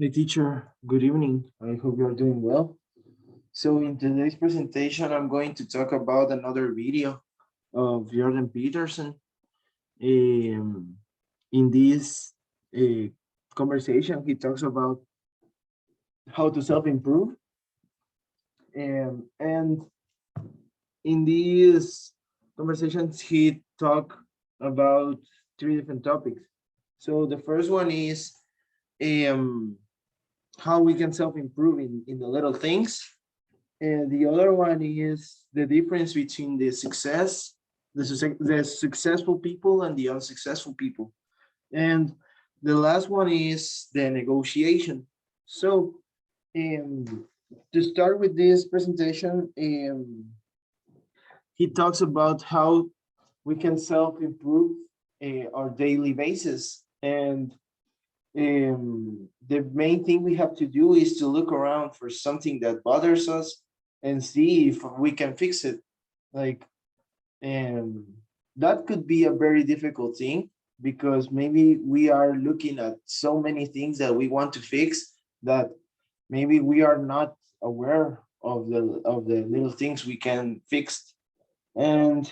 Hey teacher, good evening. I hope you are doing well. So in today's presentation, I'm going to talk about another video of Jordan Peterson. Um, in this uh, conversation, he talks about how to self-improve. And in these conversations, he talk about three different topics. So the first one is um, how we can self-improve in the little things. And the other one is the difference between the successful people and the unsuccessful people. And the last one is the negotiation. So, to start with this presentation, he talks about how we can self-improve our daily basis. And the main thing we have to do is to look around for something that bothers us and see if we can fix it. Like, um, that could be a very difficult thing because maybe we are looking at so many things that we want to fix that maybe we are not aware of the little things we can fix. And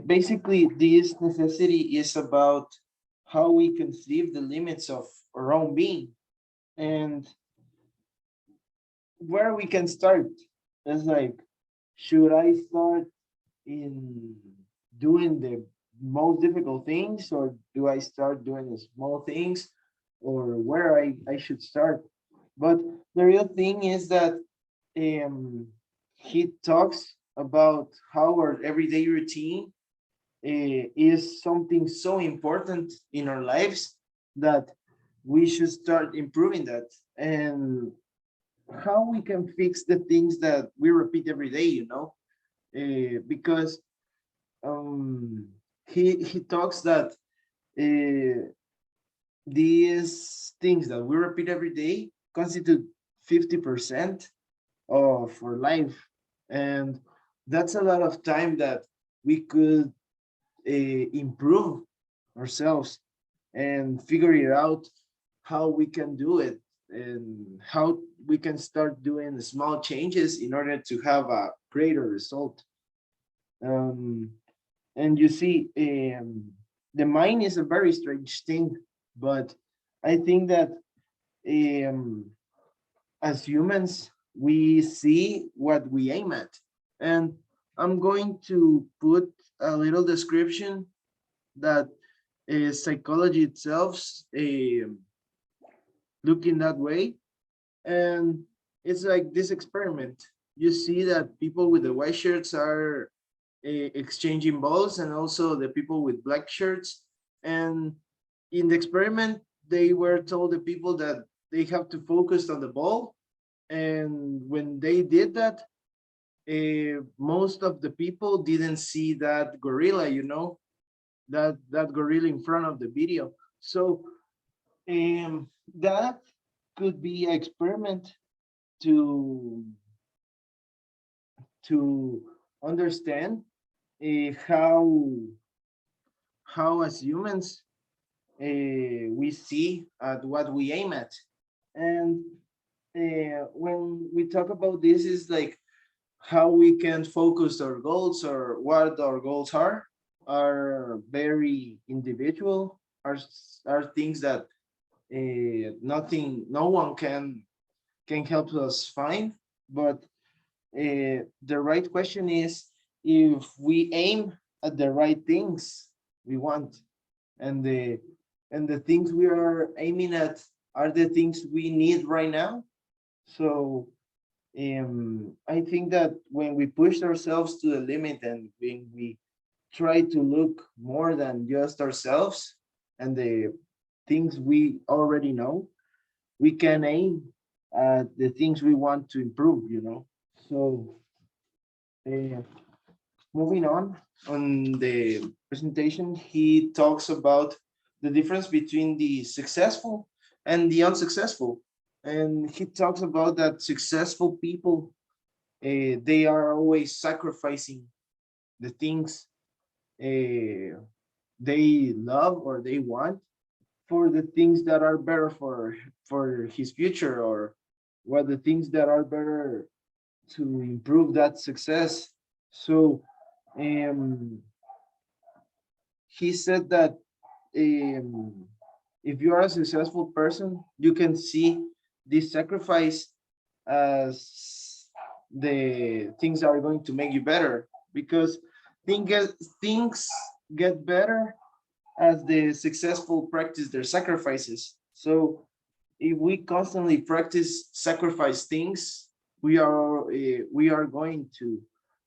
basically, this necessity is about how we conceive the limits of our own being and where we can start. It's like, should I start in doing the most difficult things, or do I start doing the small things, or where I should start? But the real thing is that um, he talks about how our everyday routine is something so important in our lives that we should start improving that, and how we can fix the things that we repeat every day, because um, he talks that uh, these things that we repeat every day constitute 50% of our life, and that's a lot of time that we could improve ourselves and figure it out how we can do it and how we can start doing small changes in order to have a greater result. Um, and you see, the mind is a very strange thing, but I think that um, as humans, we see what we aim at. And I'm going to put a little description that psychology itself looking that way. And it's like this experiment. You see that people with the white shirts are exchanging balls, and also the people with black shirts. And in the experiment, they were told the people that they have to focus on the ball. And when they did that, most of the people didn't see that gorilla, that gorilla in front of the video. So that could be an experiment to to understand how as humans we see at what we aim at. And when we talk about this, is like how we can focus our goals, or what our goals are very individual, are things that no one can help us find. But the right question is if we aim at the right things we want, and the things we are aiming at are the things we need right now. So I think that when we push ourselves to the limit, and when we try to look more than just ourselves and the things we already know, we can aim at the things we want to improve. So uh, moving on the presentation, he talks about the difference between the successful and the unsuccessful. And he talks about that successful people, they are always sacrificing the things they love or they want for the things that are better for his future, or what the things that are better to improve that success. So um, he said that um, if you are a successful person, you can see this sacrifice as the things that are going to make you better, because things get, things get better as the successful practice their sacrifices. So if we constantly practice sacrifice things, we are going to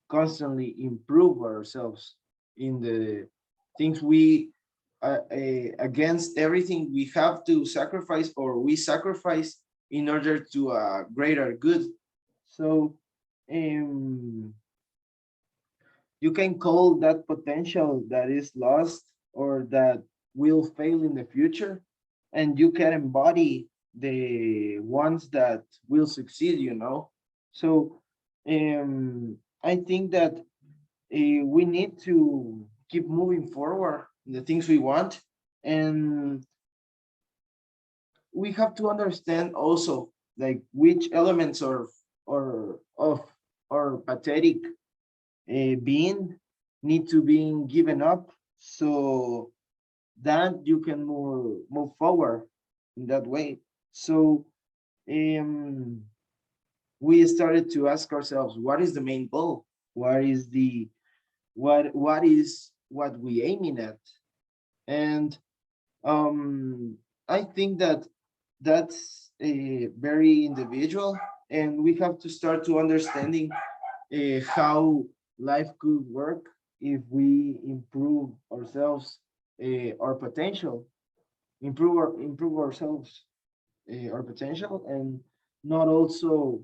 constantly improve ourselves in the things we against everything we have to sacrifice, or we sacrifice in order to a greater good. So um, you can call that potential that is lost or that will fail in the future, and you can embody the ones that will succeed, you know. So I think that we need to keep moving forward in the things we want, and we have to understand also like which elements or of or pathetic being need to be given up, so that you can move forward in that way. So um, we started to ask ourselves, what is the main goal? What is the what is what we aiming at? And I think that that's a very individual, and we have to start to understanding how life could work if we improve ourselves, our potential, improve ourselves, our potential, and not also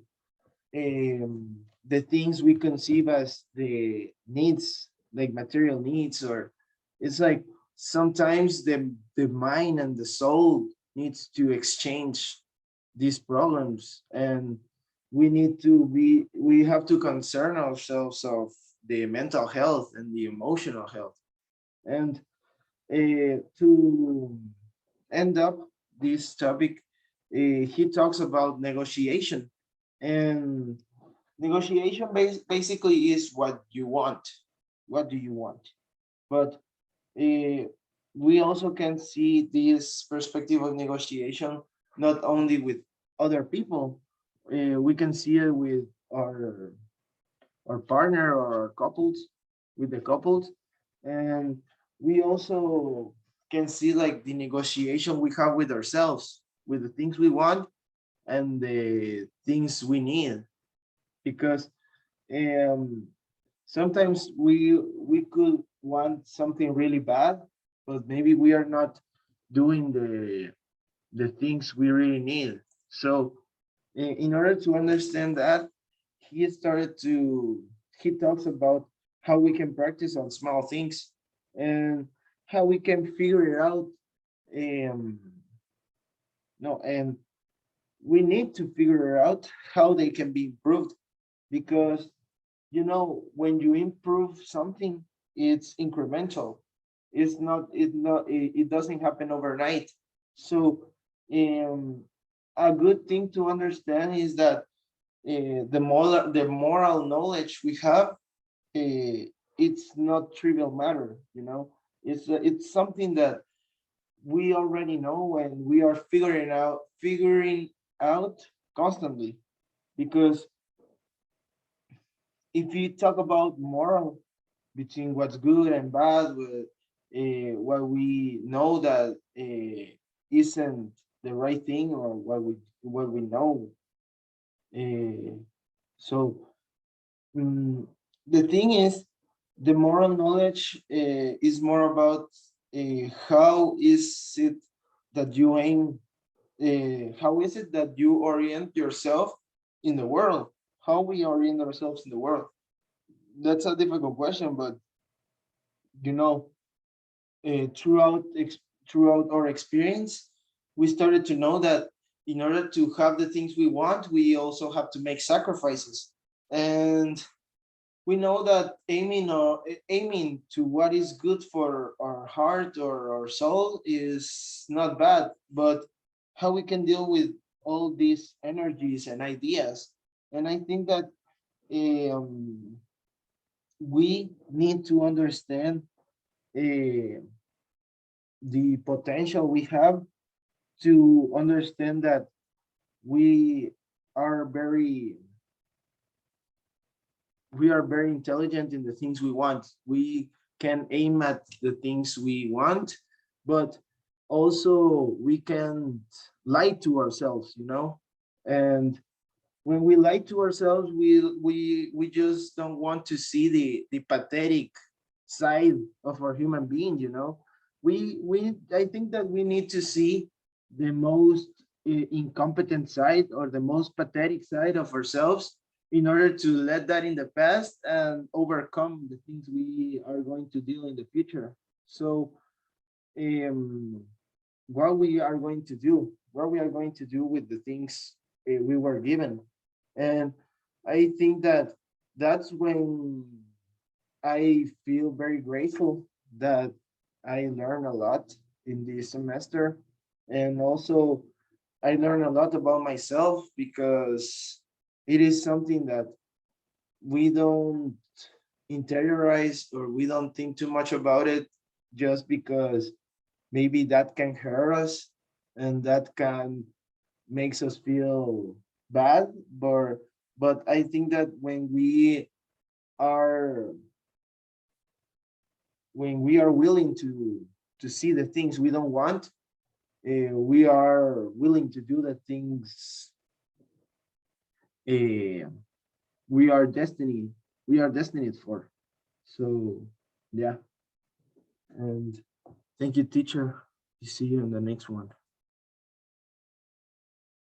the things we conceive as the needs, like material needs, or it's like sometimes the mind and the soul needs to exchange these problems, and we have to concern ourselves of the mental health and the emotional health. And to end up this topic, he talks about negotiation, and negotiation basically is what you want. What do you want? But uh, we also can see this perspective of negotiation not only with other people. We can see it with our partner or our couples, with the couples, and we also can see like the negotiation we have with ourselves, with the things we want and the things we need, because um, sometimes we could want something really bad, but maybe we are not doing the things we really need. So in order to understand that, he started to he talks about how we can practice on small things, and how we can figure it out. um no and we need to figure out how they can be improved, because when you improve something, it's incremental. It doesn't happen overnight. So um a good thing to understand is that the moral knowledge we have, it's not trivial matter. It's something that we already know, and we are figuring out constantly. Because if you talk about moral, between what's good and bad, with what we know that isn't the right thing, or what we know. Uh, so mm, the thing is, the moral knowledge is more about how is it that you aim, how is it that you orient yourself in the world, how we orient ourselves in the world. That's a difficult question, but you know uh, throughout throughout our experience, we started to know that in order to have the things we want, we also have to make sacrifices. And we know that aiming to what is good for our heart or our soul is not bad, but how we can deal with all these energies and ideas. And I think that um, we need to understand uh, the potential we have, to understand that we are very we are very intelligent in the things we want. We can aim at the things we want, but also we can lie to ourselves, And when we lie to ourselves, we just don't want to see the pathetic side of our human being. We I think that we need to see the most incompetent side or the most pathetic side of ourselves, in order to let that in the past and overcome the things we are going to deal in the future. So um what we are going to do with the things we were given. And I think that that's when I feel very grateful that I learned a lot in this semester. And also I learned a lot about myself, because it is something that we don't interiorize, or we don't think too much about it, just because maybe that can hurt us, and that can makes us feel bad. But I think that are when we are willing to see the things we don't want, we are willing to do the things uh, we are destiny we are destined for. So yeah, and thank you, teacher. See you in the next one.